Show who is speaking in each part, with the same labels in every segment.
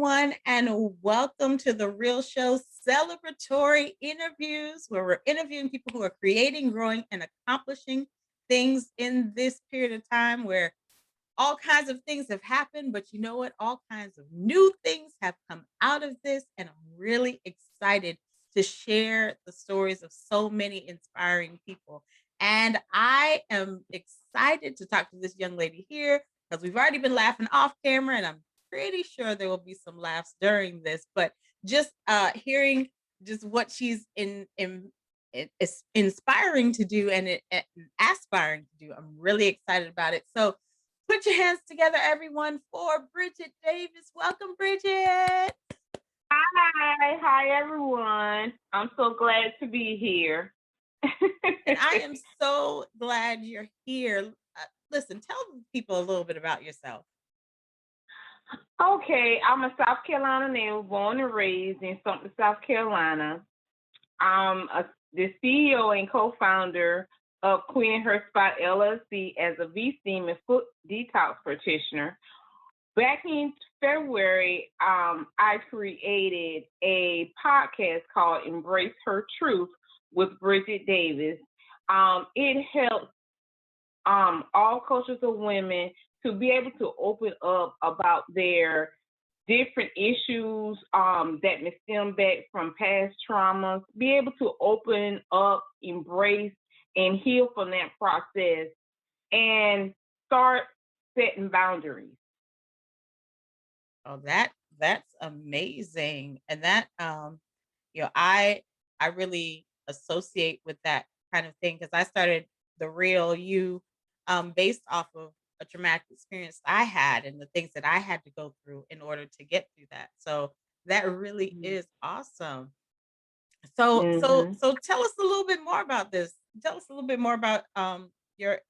Speaker 1: everyone, and welcome to the Real Show celebratory interviews, where we're interviewing people who are creating, growing, and accomplishing things in this period of time where all kinds of things have happened. But you know what? All kinds of new things have come out of this, and I'm really excited to share the stories of so many inspiring people. And I am excited to talk to this young lady here because we've already been laughing off camera, and I'm pretty sure there will be some laughs during this. But just hearing just what she's it's inspiring to do and aspiring to do, I'm really excited about it. So put your hands together, everyone, for Bridgette Davis. Welcome, Bridgette.
Speaker 2: Hi everyone. I'm so glad to be here.
Speaker 1: And I am so glad you're here. Listen, tell people a little bit about yourself.
Speaker 2: Okay, I'm a South Carolina native, born and raised in Sumter, South Carolina. The CEO and co-founder of Queen and Her Spot LLC as a V-Steam and foot detox practitioner. Back in February, I created a podcast called Embrace Her Truth with Bridgette Davis. It helps all cultures of women to be able to open up about their different issues that may stem back from past traumas, be able to open up, embrace, and heal from that process, and start setting boundaries.
Speaker 1: Oh, that's amazing. And that I really associate with that kind of thing because I started the real you based off of a traumatic experience I had and the things that I had to go through in order to get through that. So that really is awesome. So tell us a little bit more about this. Tell us a little bit more about your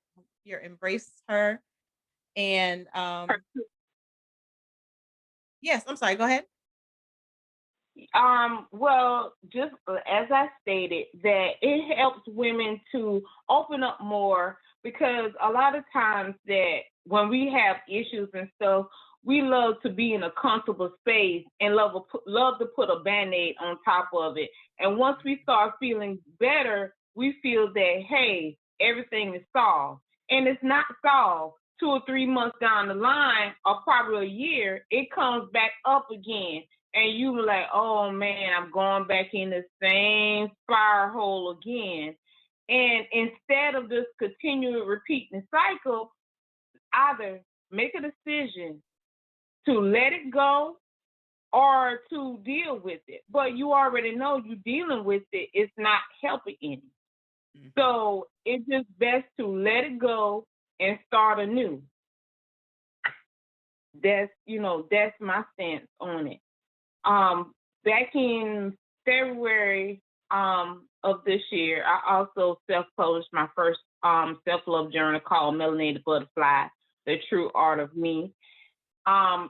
Speaker 1: embrace her and yes, I'm sorry, go ahead.
Speaker 2: Well, just as I stated, that it helps women to open up more because a lot of times that when we have issues and stuff, we love to be in a comfortable space and love to put a band-aid on top of it. And once we start feeling better, we feel that, hey, everything is solved. And it's not solved. 2 or 3 months down the line, or probably a year, it comes back up again. And you were like, oh man, I'm going back in the same fire hole again. And instead of just continuing repeating the cycle, either make a decision to let it go or to deal with it. But you already know you're dealing with it. It's not helping any. Mm-hmm. So it's just best to let it go and start anew. That's my stance on it. Back in February of this year, I also self-published my first self-love journal called Melanated Butterfly, The True Art of Me.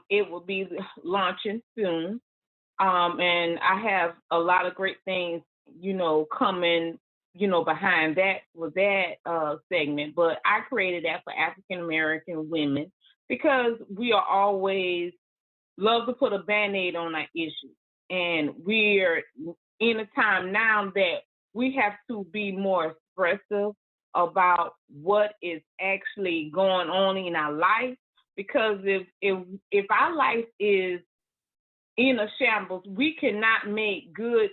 Speaker 2: It will be launching soon. And I have a lot of great things, coming, behind that with that segment. But I created that for African-American women because we are always love to put a Band-Aid on our issues. And we're in a time now that we have to be more expressive about what is actually going on in our life. Because if our life is in a shambles, we cannot make good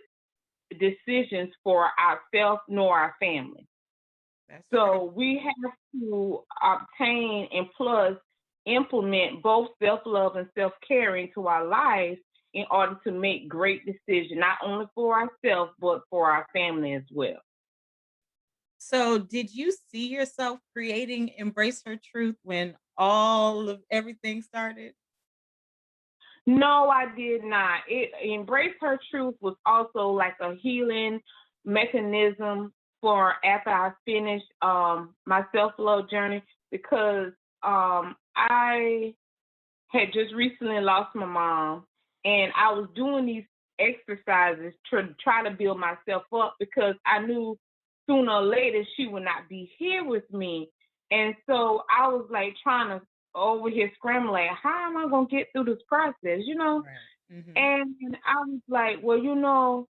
Speaker 2: decisions for ourselves nor our family. So we have to obtain and plus implement both self-love and self-care into our lives in order to make great decisions, not only for ourselves, but for our family as well.
Speaker 1: So did you see yourself creating Embrace Her Truth when all of everything started?
Speaker 2: No, I did not. Embrace Her Truth was also like a healing mechanism for after I finished my self-love journey because I had just recently lost my mom, and I was doing these exercises to try to build myself up because I knew sooner or later she would not be here with me. And so I was like trying to over here scrambling, how am I gonna get through this process, you know?
Speaker 1: Right. Mhm.
Speaker 2: And I was like, well, you know,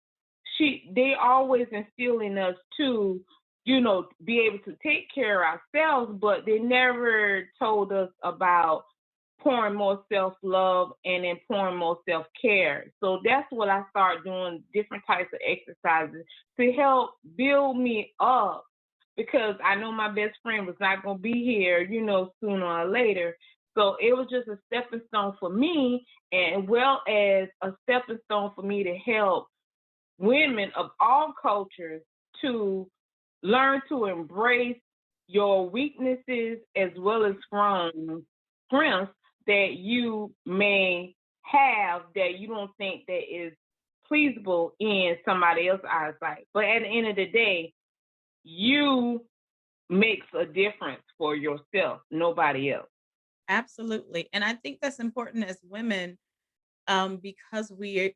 Speaker 2: they always instill in us to, you know, be able to take care of ourselves, but they never told us about pouring more self love and then pouring more self care. So that's what I started doing, different types of exercises to help build me up because I know my best friend was not going to be here, you know, sooner or later. So it was just a stepping stone for me, and well as a stepping stone for me to help women of all cultures to learn to embrace your weaknesses as well as strengths that you may have that you don't think that is pleasable in somebody else's eyesight. But at the end of the day, you makes a difference for yourself, nobody else.
Speaker 1: Absolutely. And I think that's important as women, because we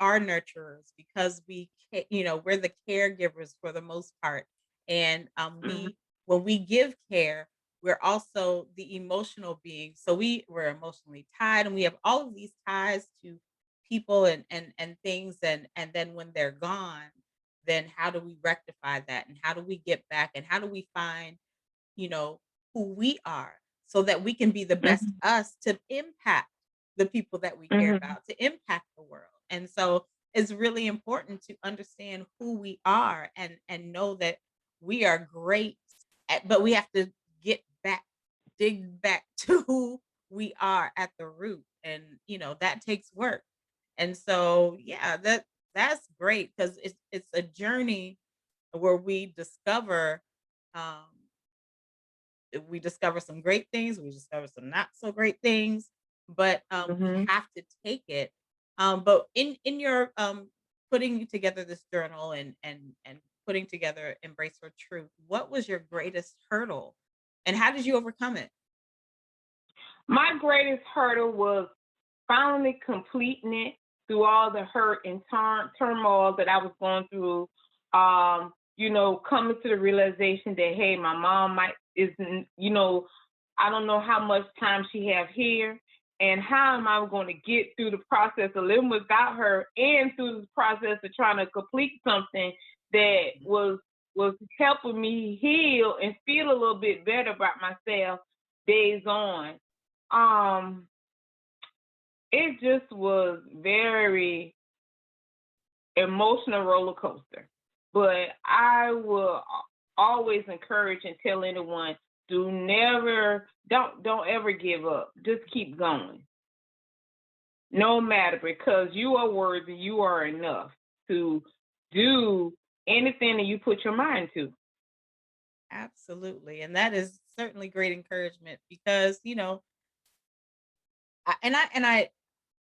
Speaker 1: are nurturers, because we're the caregivers for the most part, and
Speaker 2: Mhm.
Speaker 1: we when we give care, we're also the emotional being. So we're emotionally tied, and we have all of these ties to people and things, and then when they're gone, then how do we rectify that, and how do we get back, and how do we find you know, who we are so that we can be the best
Speaker 2: Mhm.
Speaker 1: us to impact the people that we care
Speaker 2: Mhm.
Speaker 1: about, to impact the world. And so it's really important to understand who we are and know that we are great but we have to get back, dig back to who we are at the root. And that takes work. And so yeah, that's great because it's a journey where um we discover some great things, we discover some not so great things, but we
Speaker 2: Mhm.
Speaker 1: have to take it. But in your putting together this journal and putting together Embrace for Truth, what was your greatest hurdle, and how did you overcome it?
Speaker 2: My greatest hurdle was finally completing it through all the hurt and turmoil that I was going through. You know, coming to the realization that hey, my mom might isn't, you know, I don't know how much time she have here, and how am I going to get through the process of living without her, and through the process of trying to complete something that was helping me heal and feel a little bit better about myself days on. Um, it just was very emotional roller coaster. But I will always encourage and tell anyone don't ever give up. Just keep going. No matter because you are worthy, you are enough to do anything that you put your mind to.
Speaker 1: Absolutely, and that is certainly great encouragement because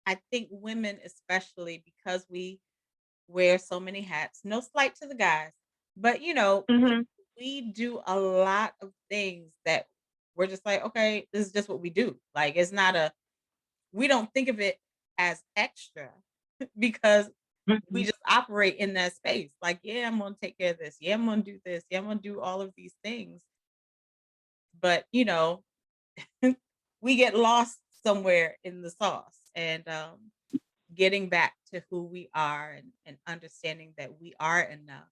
Speaker 1: I think women especially because we wear so many hats. No slight to the guys, but
Speaker 2: Mhm.
Speaker 1: we do a lot of things that we're just like, okay, this is just what we do. Like it's not a we don't think of it as extra because we
Speaker 2: Mhm.
Speaker 1: just operate in that space. Like, yeah, I'm gonna take care of this. Yeah, I'm gonna do this. Yeah, I'm gonna do all of these things. But we get lost somewhere in the sauce. And getting back to who we are and understanding that we are enough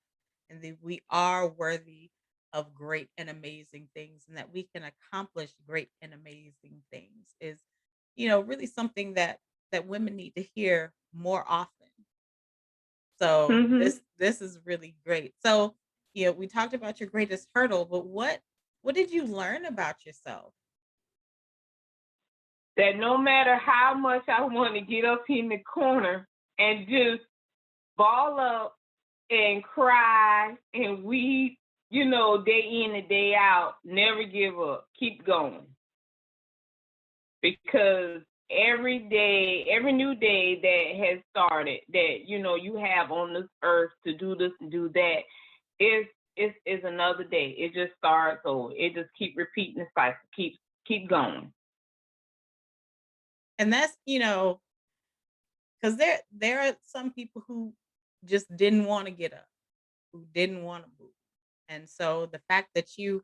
Speaker 1: and that we are worthy of great and amazing things and that we can accomplish great and amazing things is really something that women need to hear more often. So
Speaker 2: Mhm.
Speaker 1: this is really great. So we talked about your greatest hurdle, but what did you learn about yourself?
Speaker 2: That no matter how much I want to get up in the corner and just ball up and cry and weep, you know, day in and day out. Never give up. Keep going. Because every day, every new day that has started, that you know you have on this earth to do this and do that, is another day. It just starts over. It just keep repeating the cycle. Keep going.
Speaker 1: And that's, because there are some people who just didn't want to get up, who didn't want to move. And so the fact that you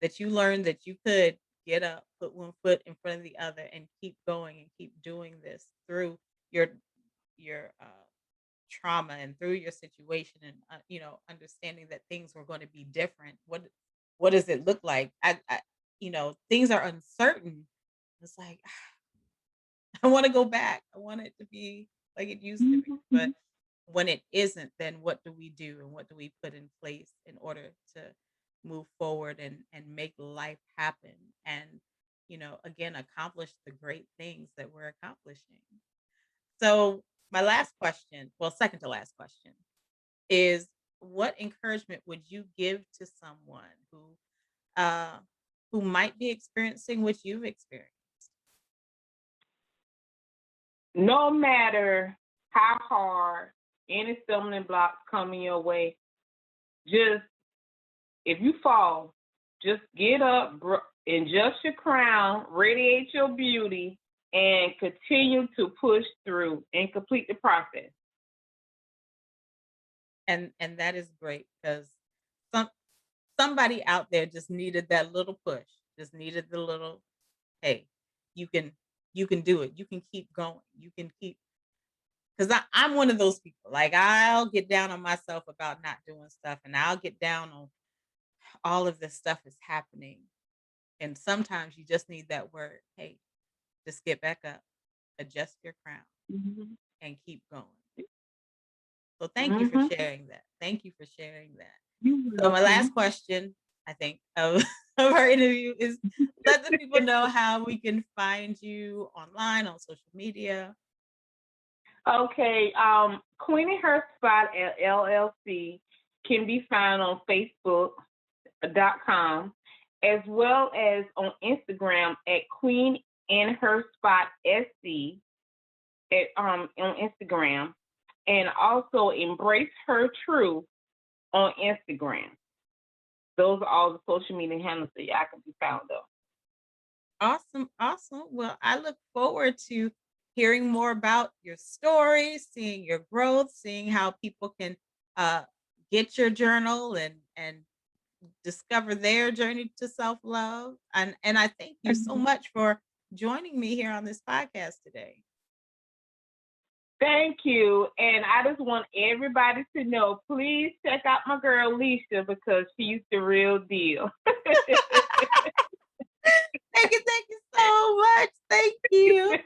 Speaker 1: learned that you could get up, put one foot in front of the other, and keep going and keep doing this through your your trauma and through your situation and understanding that things were going to be different. What does it look like? Things are uncertain. It's like I want to go back. I want it to be like it used to be.
Speaker 2: Mhm,
Speaker 1: But
Speaker 2: mhm.
Speaker 1: when it isn't, then what do we do and what do we put in place in order to move forward and make life happen and again accomplish the great things that we're accomplishing. So my last question, well second to last question is what encouragement would you give to someone uh who might be experiencing what you've experienced?
Speaker 2: No matter how hard any stumbling blocks coming your way, just if you fall, just get up, adjust your crown, radiate your beauty, and continue to push through and complete the process.
Speaker 1: And that is great because some somebody out there just needed that little push, just needed the little, hey, you can you can do it. You can keep going. You can keep because I'm one of those people. Like I'll get down on myself about not doing stuff and I'll get down on all of this stuff is happening. And sometimes you just need that word, hey, just get back up, adjust your crown,
Speaker 2: Mhm.
Speaker 1: and keep going. So thank you for
Speaker 2: Mhm.
Speaker 1: sharing that. Thank you for sharing that.
Speaker 2: You're
Speaker 1: So my last
Speaker 2: welcome.
Speaker 1: question, I think, of of our interview is let the people know how we can find you online on social media.
Speaker 2: Okay, Queenie Her Spot LLC can be found on Facebook.com as well as on Instagram at Queen in Her Spot SC on Instagram, and also Embrace Her Truth on Instagram. Those are all the social media handles that y'all can be found on.
Speaker 1: Awesome, awesome. Well, I look forward to hearing more about your story, seeing your growth, seeing how people can uh, get your journal and discover their journey to self-love. And I thank you so
Speaker 2: Mhm.
Speaker 1: much for joining me here on this podcast today.
Speaker 2: Thank you. And I just want everybody to know, please check out my girl Leisha because she's the real deal.
Speaker 1: Thank you so much. Thank you.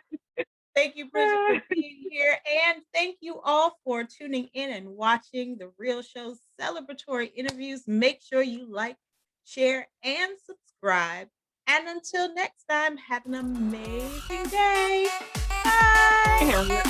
Speaker 1: Thank you, Bridget, for being here. And thank you all for tuning in and watching the Real Show's celebratory interviews. Make sure you like, share, and subscribe. And until next time, have an amazing day. Bye.